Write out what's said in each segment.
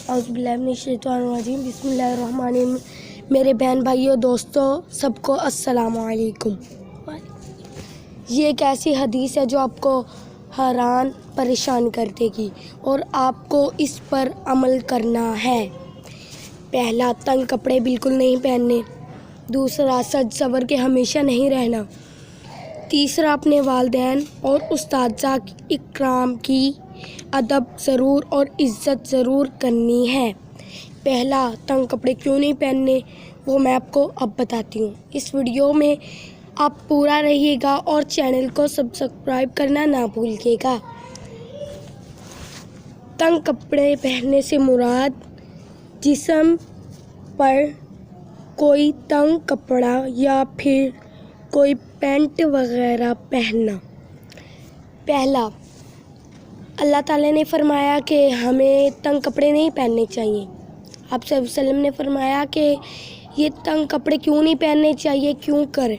اعوذ باللہ من الشیطان الرجیم بسم اللہ الرحمن الرحیم۔ میرے بہن بھائیوں دوستوں سب کو السلام علیکم۔ یہ ایک ایسی حدیث ہے جو آپ کو حیران پریشان کر دے گی اور آپ کو اس پر عمل کرنا ہے۔ پہلا، تنگ کپڑے بالکل نہیں پہننے۔ دوسرا، سج سور کے ہمیشہ نہیں رہنا۔ تیسرا، اپنے والدین اور اساتذہ اکرام کی ادب ضرور اور عزت ضرور کرنی ہے۔ پہلا، تنگ کپڑے کیوں نہیں پہننے وہ میں آپ کو اب بتاتی ہوں۔ اس ویڈیو میں آپ پورا رہیے گا اور چینل کو سبسکرائب کرنا نہ بھولیے گا۔ تنگ کپڑے پہننے سے مراد جسم پر کوئی تنگ کپڑا یا پھر کوئی پینٹ وغیرہ پہننا۔ پہلا، اللہ تعالیٰ نے فرمایا کہ ہمیں تنگ کپڑے نہیں پہننے چاہیے۔ آپ صلی اللہ علیہ وسلم نے فرمایا کہ یہ تنگ کپڑے کیوں نہیں پہننے چاہیے، کیوں کر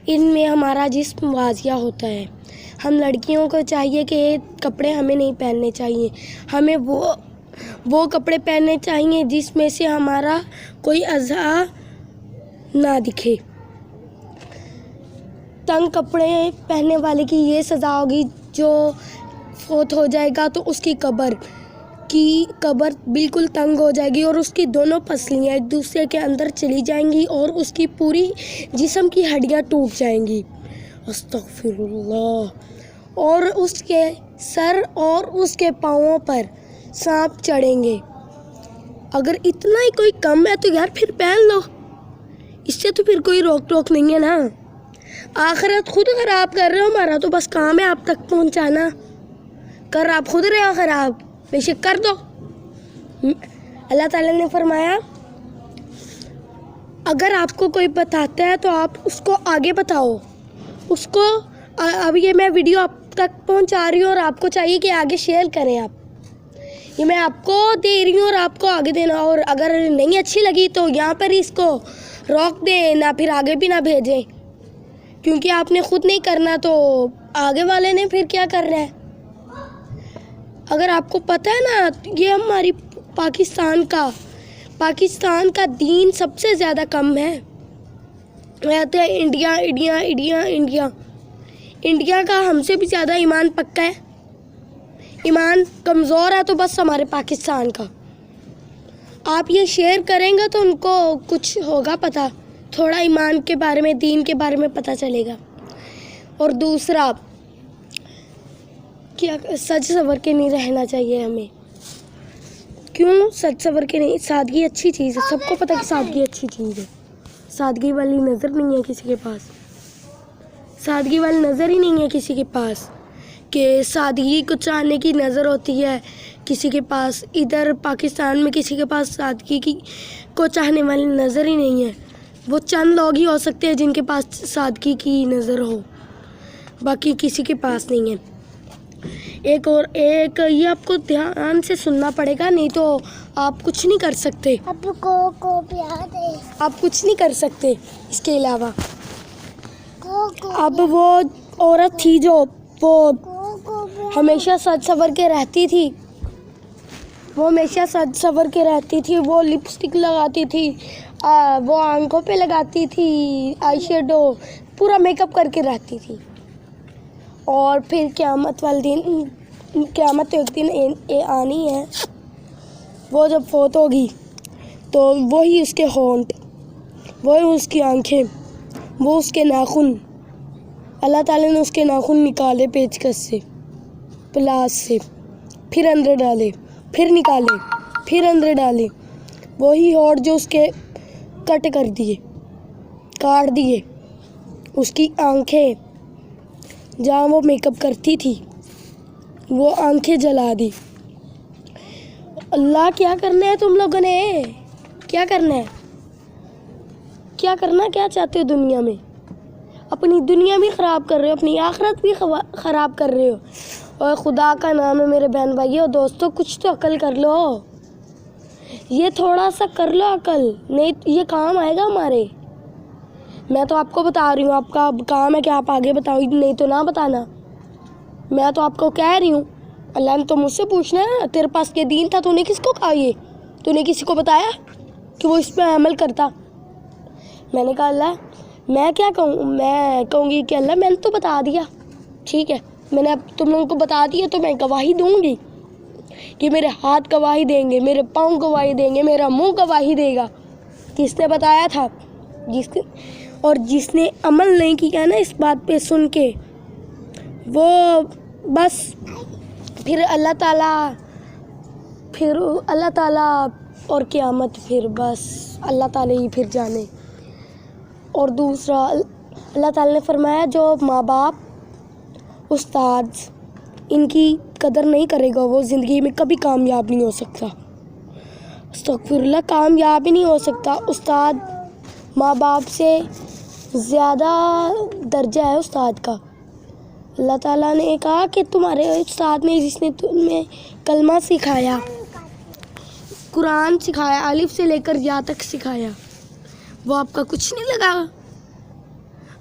ان میں ہمارا جسم واضح ہوتا ہے۔ ہم لڑکیوں کو چاہیے کہ یہ کپڑے ہمیں نہیں پہننے چاہیے، ہمیں وہ کپڑے پہننے چاہیے جس میں سے ہمارا کوئی اعضاء نہ دکھے۔ تنگ کپڑے پہننے والے کی یہ سزا ہوگی، جو فوت ہو جائے گا تو اس کی قبر بالکل تنگ ہو جائے گی اور اس کی دونوں پسلیاں ایک دوسرے کے اندر چلی جائیں گی اور اس کی پوری جسم کی ہڈیاں ٹوٹ جائیں گی۔ استغفر اللہ۔ اور اس کے سر اور اس کے پاؤں پر سانپ چڑھیں گے۔ اگر اتنا ہی کوئی کم ہے تو یار پھر پہن لو، اس سے تو پھر کوئی روک ٹوک نہیں ہے نا۔ آخرت خود خراب کر رہے ہو، ہمارا تو بس کام ہے آپ تک پہنچانا۔ کر آپ خود رہے ہو خراب، بے شک کر دو۔ اللہ تعالیٰ نے فرمایا اگر آپ کو کوئی بتاتا ہے تو آپ اس کو آگے بتاؤ، اس کو اب یہ میں ویڈیو آپ تک پہنچا رہی ہوں اور آپ کو چاہیے کہ آگے شیئر کریں۔ آپ یہ میں آپ کو دے رہی ہوں اور آپ کو آگے دینا، اور اگر نہیں اچھی لگی تو یہاں پر اس کو روک دیں، نہ پھر آگے بھی نہ بھیجیں، کیونکہ آپ نے خود نہیں کرنا تو آگے والے نے پھر کیا کرنا ہے۔ اگر آپ کو پتہ ہے نا، یہ ہماری پاکستان کا دین سب سے زیادہ کم ہے۔ کہتے ہیں India India India India India کا ہم سے بھی زیادہ ایمان پکا ہے۔ ایمان کمزور ہے تو بس ہمارے پاکستان کا۔ آپ یہ شیئر کریں گے تو ان کو کچھ ہوگا پتہ، تھوڑا ایمان کے بارے میں، دین کے بارے میں پتہ چلے گا۔ اور دوسرا، کیا سج سور کے نہیں رہنا چاہیے ہمیں۔ کیوں سج سور کے نہیں؟ سادگی اچھی چیز ہے، سب کو پتہ کہ سادگی اچھی چیز ہے۔ سادگی والی نظر نہیں ہے کسی کے پاس، سادگی والی نظر ہی نہیں ہے کسی کے پاس، کہ سادگی کو چاہنے کی نظر ہوتی ہے کسی کے پاس۔ ادھر پاکستان میں کسی کے پاس سادگی کو چاہنے والی نظر ہی نہیں ہے۔ وہ چند لوگ ہی ہو سکتے ہیں جن کے پاس سادگی کی نظر ہو، باقی کسی کے پاس نہیں ہے۔ ایک یہ آپ کو دھیان سے سننا پڑے گا، نہیں تو آپ کچھ نہیں کر سکتے۔ آپ کچھ نہیں کر سکتے اس کے علاوہ۔ اب وہ عورت تھی جو وہ ہمیشہ سج سور کے رہتی تھی، وہ لپسٹک لگاتی تھی، وہ آنکھوں پہ لگاتی تھی آئی شیڈو، پورا میک اپ کر کے رہتی تھی، اور پھر قیامت ایک دن آنی ہے، وہ جب فوت ہوگی تو وہی اس کے ہونٹ، وہی اس کی آنکھیں، وہ اس کے ناخن، اللہ تعالیٰ نے اس کے ناخن نکالے پیچکس سے، پلاس سے، پھر اندر ڈالے، پھر نکالے، پھر اندر ڈالے، وہی ہونٹ جو اس کے کٹ کر دیے، کاٹ دیے، اس کی آنکھیں جہاں وہ میک اپ کرتی تھی وہ آنکھیں جلا دی۔ اللہ، کیا کرنا ہے تم لوگوں نے؟ کیا کرنا ہے؟ کیا چاہتے ہو دنیا میں؟ اپنی دنیا بھی خراب کر رہے ہو، اپنی آخرت بھی خراب کر رہے ہو، اور خدا کا نام ہے میرے بہن بھائیو دوستو، کچھ تو عقل کر لو، یہ تھوڑا سا کر لو عقل، نہیں یہ کام آئے گا ہمارے۔ میں تو آپ کو بتا رہی ہوں، آپ کا کام ہے کہ آپ آگے بتاؤ، نہیں تو نہ بتانا۔ میں تو آپ کو کہہ رہی ہوں، اللہ نے تو مجھ سے پوچھنا ہے، تیرے پاس یہ دین تھا تو نے کس کو کہا یہ تو نے کسی کو بتایا کہ وہ اس پہ عمل کرتا؟ میں نے کہا اللہ میں کیا کہوں، میں کہوں گی کہ اللہ میں نے تو بتا دیا، ٹھیک ہے میں نے اب تم لوگوں کو بتا دیا تو میں گواہی دوں گی کہ میرے ہاتھ گواہی دیں گے، میرے پاؤں گواہی دیں گے، میرا منہ گواہی دے گا کہ اس نے بتایا تھا۔ اور جس نے عمل نہیں کیا نا اس بات پہ سن کے، وہ بس پھر اللہ تعالیٰ اور قیامت پھر بس اللہ تعالیٰ ہی پھر جانے۔ اور دوسرا اللہ تعالیٰ نے فرمایا جو ماں باپ استاد ان کی قدر نہیں کرے گا وہ زندگی میں کبھی کامیاب نہیں ہو سکتا۔ استغفر اللہ، کامیاب ہی نہیں ہو سکتا۔ استاد ماں باپ سے زیادہ درجہ ہے استاد کا۔ اللہ تعالیٰ نے کہا کہ تمہارے استاد نے جس نے تمہیں کلمہ سکھایا، قرآن سکھایا، الف سے لے کر یا تک سکھایا، وہ آپ کا کچھ نہیں لگا۔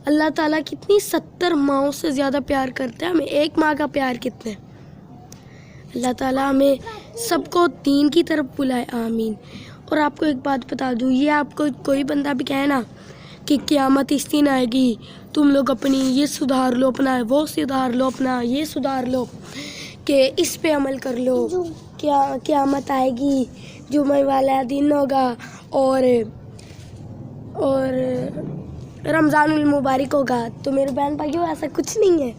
اللہ تعالیٰ کتنی 70 ماؤں سے زیادہ پیار کرتا ہے، ہمیں ایک ماں کا پیار کتنا ہے۔ اللہ تعالیٰ ہمیں سب کو دین کی طرف بلائے، آمین۔ اور آپ کو ایک بات بتا دوں، یہ آپ کو کوئی بندہ بھی کہے نا کہ قیامت اس دن آئے گی، تم لوگ اپنی یہ سدھار لو، اپنا وہ سدھار لو، اپنا یہ سدھار لو، کہ اس پہ عمل کر لو، کیا قیامت آئے گی، جمعہ والا دن ہوگا اور رمضان المبارک ہوگا، تو میرے بہن بھائیوں ایسا کچھ نہیں ہے۔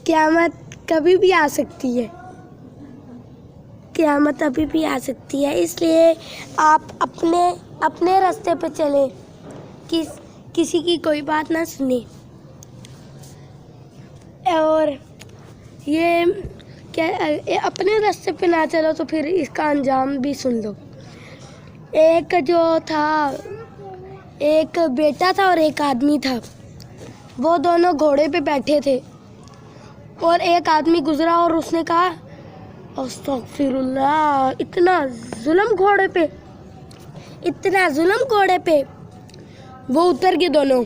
قیامت کبھی بھی آ سکتی ہے، قیامت ابھی بھی آ سکتی ہے، اس لیے آپ اپنے راستے پہ چلیں، کسی کی کوئی بات نہ سنیں۔ اور یہ کیا اپنے راستے پہ نہ چلو تو پھر اس کا انجام بھی سن لو۔ ایک بیٹا تھا اور ایک آدمی تھا، وہ دونوں گھوڑے پہ بیٹھے تھے اور ایک آدمی گزرا اور اس نے کہا استغفر اللہ، اتنا ظلم گھوڑے پہ، وہ اتر گئے دونوں،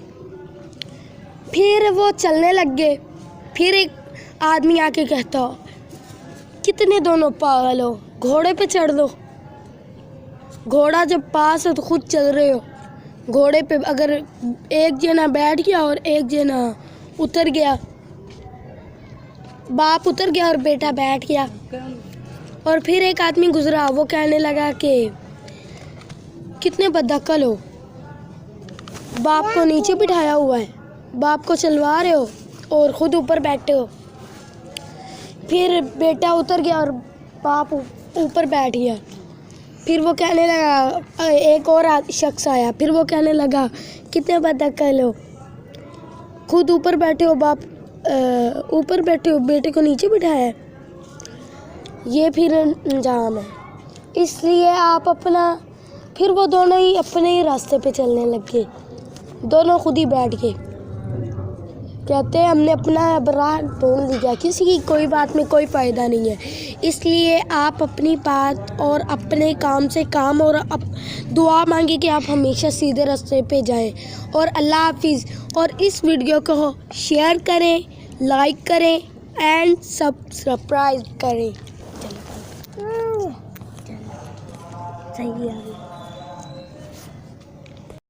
پھر وہ چلنے لگ گئے۔ پھر ایک آدمی آ کے کہتا کتنے دونوں پاگل ہو، گھوڑے پہ چڑھ دو، گھوڑا جب پاس ہے تو خود چل رہے ہو، گھوڑے پہ اگر ایک جنا بیٹھ گیا اور ایک جنا اتر گیا، باپ اتر گیا اور بیٹا بیٹھ گیا۔ اور پھر ایک آدمی گزرا، وہ کہنے لگا کہ کتنے بدعقل ہو، باپ کو نیچے بٹھایا ہوا ہے، باپ کو چلوا رہے ہو اور خود اوپر بیٹھے ہو۔ پھر بیٹا اتر گیا اور باپ اوپر بیٹھ گیا۔ پھر وہ کہنے لگا، ایک اور شخص آیا، پھر وہ کہنے لگا کتنے بدعقل ہو، خود اوپر بیٹھے ہو، باپ اوپر بیٹھے ہو، بیٹے کو نیچے بٹھایا ہے۔ یہ پھر انجام ہے۔ اس لیے پھر وہ دونوں ہی اپنے ہی راستے پہ چلنے لگ گئے، دونوں خود ہی بیٹھ گئے۔ کہتے ہیں ہم نے اپنا راہ ڈھونڈ لیا، کسی کی کوئی بات میں کوئی فائدہ نہیں ہے۔ اس لیے آپ اپنی بات اور اپنے کام سے کام، اور دعا مانگیں کہ آپ ہمیشہ سیدھے راستے پہ جائیں۔ اور اللہ حافظ۔ اور اس ویڈیو کو شیئر کریں، لائک کریں اینڈ سبسکرائب کریں۔ صحیح ہے۔